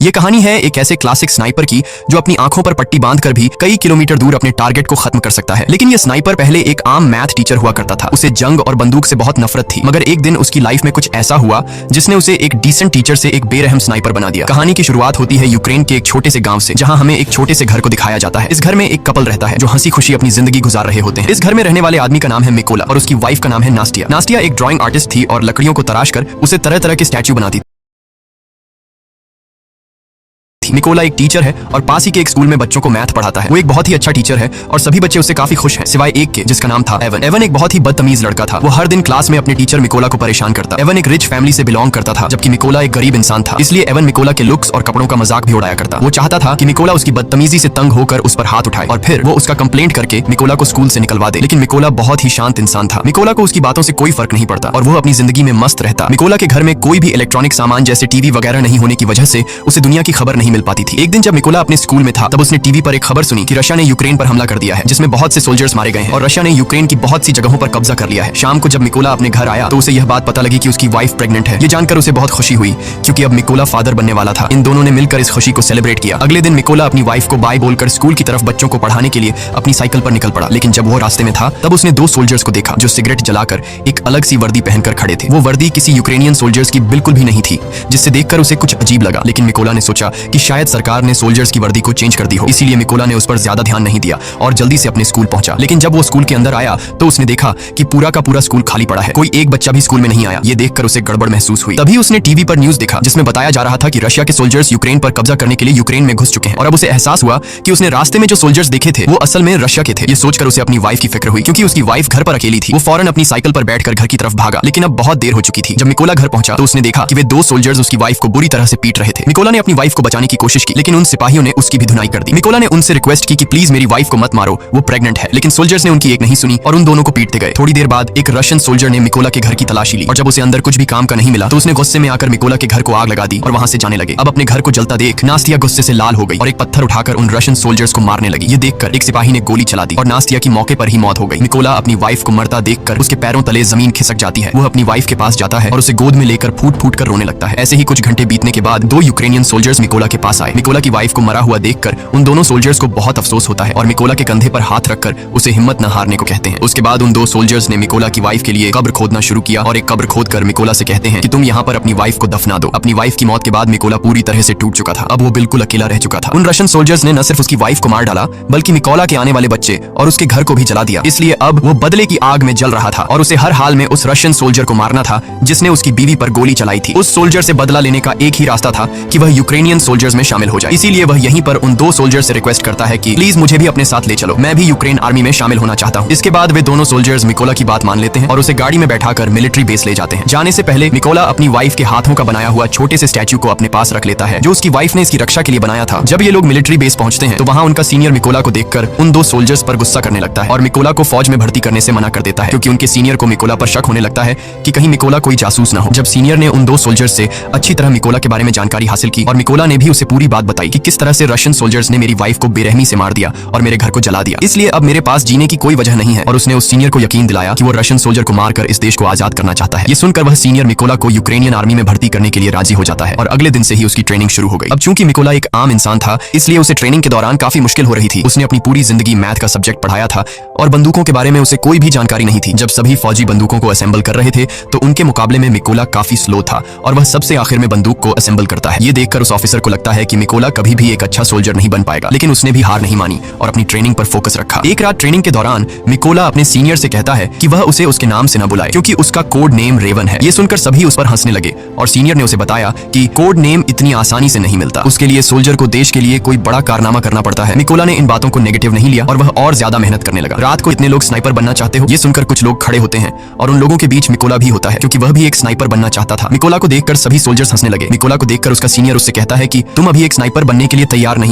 ये कहानी है एक ऐसे क्लासिक स्नाइपर की जो अपनी आंखों पर पट्टी बांधकर भी कई किलोमीटर दूर अपने टारगेट को खत्म कर सकता है। लेकिन ये स्नाइपर पहले एक आम मैथ टीचर हुआ करता था। उसे जंग और बंदूक से बहुत नफरत थी, मगर एक दिन उसकी लाइफ में कुछ ऐसा हुआ जिसने उसे एक डिसेंट टीचर से एक बेरहम स्नाइपर बना दिया। कहानी की शुरुआत होती है यूक्रेन के एक छोटे से गांव से, जहां हमें एक छोटे से घर को दिखाया जाता है। इस घर में एक कपल रहता है जो हंसी खुशी अपनी जिंदगी गुजार रहे होते हैं। इस घर में रहने वाले आदमी का नाम है मिकोला और उसकी वाइफ का नाम है नास्टिया। नास्टिया एक ड्राइंग आर्टिस्ट थी और लकड़ियों को तराश कर उसे तरह तरह के स्टैचू बनाती थी। मिकोला एक टीचर है और पास ही के एक स्कूल में बच्चों को मैथ पढ़ाता है। वो एक बहुत ही अच्छा टीचर है और सभी बच्चे उससे काफी खुश हैं, सिवाय एक के जिसका नाम था एवन। एवन एक बहुत ही बदतमीज लड़का था। वो हर दिन क्लास में अपने टीचर मिकोला को परेशान करता। एवन एक रिच फैमिली से बिलोंग करता था, जबकि मिकोला एक गरीब इंसान था। इसलिए एवन मिकोला के लुक्स और कपड़ों का मजाक भी उड़ाया करता। वो चाहता था कि मिकोला उसकी बदतमीजी से तंग होकर उस पर हाथ उठाए और फिर वो उसका कंप्लेंट करके मिकोला को स्कूल से निकलवा दे। लेकिन मिकोला बहुत ही शांत इंसान था। मिकोला को उसकी बातों से कोई फर्क नहीं पड़ता और वो अपनी जिंदगी में मस्त रहता। मिकोला के घर में कोई भी इलेक्ट्रॉनिक सामान जैसे टीवी वगैरह नहीं होने की वजह से उसे दुनिया की खबर नहीं मिल पाती थी। एक दिन जब मिकोला अपने स्कूल में था, तब उसने टीवी पर एक खबर सुनी कि रशिया ने यूक्रेन पर हमला कर दिया है, जिसमें बहुत से सोल्जर्स मारे गए हैं और रशिया ने यूक्रेन की बहुत सी जगहों पर कब्जा कर लिया है। शाम को जब मिकोला अपने घर आया तो उसे यह बात पता लगी कि उसकी वाइफ प्रेग्नेंट है। ये जानकर उसे बहुत खुशी हुई क्योंकि अब मिकोला फादर बनने वाला था। इन दोनों ने मिलकर इस खुशी को सेलिब्रेट किया। अगले दिन मिकोला अपनी वाइफ को बाय बोलकर स्कूल की तरफ बच्चों को पढ़ाने के लिए अपनी साइकिल पर निकल पड़ा। लेकिन जब वो रास्ते में था तब उसने दो सोल्जर्स को देखा जो सिगरेट जलाकर एक अलग सी वर्दी पहनकर खड़े थे। वो वर्दी किसी यूक्रेनियन सोल्जर्स की बिल्कुल भी नहीं थी, जिससे देखकर उसे कुछ अजीब लगा। लेकिन मिकोला ने सोचा कि शायद सरकार ने सोल्जर्स की वर्दी को चेंज कर दी हो, इसीलिए मिकोला ने उस पर ज्यादा ध्यान नहीं दिया और जल्दी से अपने स्कूल पहुंचा। लेकिन जब वो स्कूल के अंदर आया तो उसने देखा कि पूरा का पूरा स्कूल खाली पड़ा है। कोई एक बच्चा भी स्कूल में नहीं आया। ये देखकर उसे गड़बड़ महसूस हुई। तभी उसने टीवी पर न्यूज देखा जिसमें बताया जा रहा था कि रशिया के सोल्जर्स यूक्रेन पर कब्जा करने के लिए यूक्रेन में घुस चुके हैं। और अब उसे एहसास हुआ कि उसने रास्ते में जो सोल्जर्स देखे थे वो असल में रशिया के थे। ये सोचकर उसे अपनी वाइफ की फिक्र हुई, क्योंकि उसकी वाइफ घर पर अकेली थी। वो फौरन अपनी साइकिल पर बैठकर घर की तरफ भागा, लेकिन अब बहुत देर हो चुकी थी। जब मिकोला घर पहुंचा तो उसने देखा कि वे दो सोल्जर्स उसकी वाइफ को बुरी तरह से पीट रहे थे। मिकोला ने अपनी वाइफ को बचाने की कोशिश की, लेकिन उन सिपाहियों ने उसकी भी धुनाई कर दी। मिकोला ने उनसे रिक्वेस्ट की कि प्लीज मेरी वाइफ को मत मारो, वो प्रेग्नेंट है। लेकिन सोल्जर्स ने उनकी एक नहीं सुनी और उन दोनों को पीटते गए। थोड़ी देर बाद एक रशियन सोल्जर ने मिकोला के घर की तलाशी ली और जब उसे अंदर कुछ भी काम का नहीं मिला तो उसने गुस्से में आकर मिकोला के घर को आग लगा दी और वहां से जाने लगे। अब अपने घर को जलता देख नास्टिया गुस्से से लाल हो गई और एक पत्थर उठाकर उन रशियन सोल्जर्स को मारने लगी। ये देखकर एक सिपाही ने गोली चला दी और नास्टिया की मौके पर ही मौत हो गई। मिकोला अपनी वाइफ को मरता देखकर उसके पैरों तले जमीन खिसक जाती है। वो अपनी वाइफ के पास जाता है और उसे गोद में लेकर फूट फूट कर रोने लगता है। ऐसे ही कुछ घंटे बीतने के बाद दो यूक्रेनियन सोल्जर्स मिकोला के पास आए। मिकोला की वाइफ को मरा हुआ देखकर उन दोनों सोल्जर्स को बहुत अफसोस होता है और मिकोला के कंधे पर हाथ रखकर उसे हिम्मत न हारने को कहते हैं। उसके बाद उन दो सोल्जर्स ने मिकोला की वाइफ के लिए कब्र खोदना शुरू किया और एक कब्र खोदकर मिकोला से कहते हैं कि तुम यहाँ पर अपनी वाइफ को दफना दो। अपनी वाइफ की मौत के बाद मिकोला पूरी तरह से टूट चुका था। अब वो बिल्कुल अकेला रह चुका था। उन रशियन सोल्जर्स ने न सिर्फ उसकी वाइफ को मार डाला बल्कि मिकोला के आने वाले बच्चे और उसके घर को भी जला दिया। इसलिए अब वो बदले की आग में जल रहा था और उसे हर हाल में उस रशियन सोल्जर को मारना था जिसने उसकी बीवी पर गोली चलाई थी। उस सोल्जर से बदला लेने का एक ही रास्ता था कि वह यूक्रेनियन सोल्जर्स में शामिल हो जाए। इसीलिए वह यहीं पर उन दो सोल्जर से रिक्वेस्ट करता है कि प्लीज मुझे भी अपने साथ ले चलो, मैं भी यूक्रेन आर्मी में शामिल होना चाहता हूँ। इसके बाद वे दोनों सोल्जर्स मिकोला की बात मान लेते हैं और उसे गाड़ी में बैठाकर मिलिट्री बेस ले जाते हैं। जाने से पहले मिकोला अपनी वाइफ के हाथों का बनाया हुआ छोटे से स्टैचू को अपने पास रख लेता है जो उसकी वाइफ ने इसकी रक्षा के लिए बनाया था। जब ये लोग मिलिट्री बेस पहुंचते हैं तो वहां उनका सीनियर मिकोला को देखकर उन दो सोल्जर्स पर गुस्सा करने लगता है और मिकोला को फौज में भर्ती करने से मना कर देता है, क्योंकि उनके सीनियर को मिकोला पर शक होने लगता है कि कहीं मिकोला कोई जासूस ना हो। जब सीनियर ने उन दो सोल्जर्स से अच्छी तरह मिकोला के बारे में जानकारी हासिल की और मिकोला ने भी उसे पूरी बात बताई कि किस तरह से रशियन सोल्जर्स ने मेरी वाइफ को बेरहमी से मार दिया और मेरे घर को जला दिया, इसलिए अब मेरे पास जीने की कोई वजह नहीं है। और उसने उस सीनियर को यकीन दिलाया कि वो रशियन सोल्जर को मारकर इस देश को आजाद करना चाहता है। ये सुनकर वह सीनियर मिकोला को यूक्रेनियन आर्मी में भर्ती करने के लिए राजी हो जाता है और अगले दिन से ही उसकी ट्रेनिंग शुरू हो गई। अब चूंकि मिकोला एक आम इंसान था इसलिए उसे ट्रेनिंग के दौरान काफी मुश्किल हो रही थी। उसने अपनी पूरी जिंदगी मैथ का सब्जेक्ट पढ़ाया था और बंदूकों के बारे में उसे कोई भी जानकारी नहीं थी। जब सभी फौजी बंदूकों को असेंबल कर रहे थे तो उनके मुकाबले में मिकोला काफी स्लो था और वह सबसे आखिर में बंदूक को असेंबल करता है। ये देखकर उस ऑफिसर को लगता है कि मिकोला कभी भी एक अच्छा सोल्जर नहीं बन पाएगा, लेकिन उसने भी हार नहीं मानी और अपनी ट्रेनिंग पर फोकस रखा। एक रात ट्रेनिंग के दौरान मिकोला अपने सीनियर से कहता है कि वह उसे उसके नाम से न बुलाए क्योंकि उसका कोड नेम रेवन है। ये सुनकर सभी उस पर हंसने लगे और सीनियर ने उसे बताया कि कोड नेम इतनी आसानी से नहीं मिलता, उसके लिए सोल्जर को देश के लिए कोई बड़ा कारनामा करना पड़ता है। मिकोला ने इन बातों को नेगेटिव नहीं लिया और वह और ज्यादा मेहनत करने लगा। रात को इतने लोग स्नाइपर बनना चाहते हो? ये सुनकर कुछ लोग खड़े होते हैं और उन लोगों के बीच मिकोला भी होता है क्योंकि वह भी एक स्नाइपर बनना चाहता था। मिकोला को देखकर सभी सोल्जर्स हंसने लगे। मिकोला को देखकर उसका सीनियर उससे कहता है कि तुम अभी एक स्नाइपर बनने के लिए तैयार नहीं हो।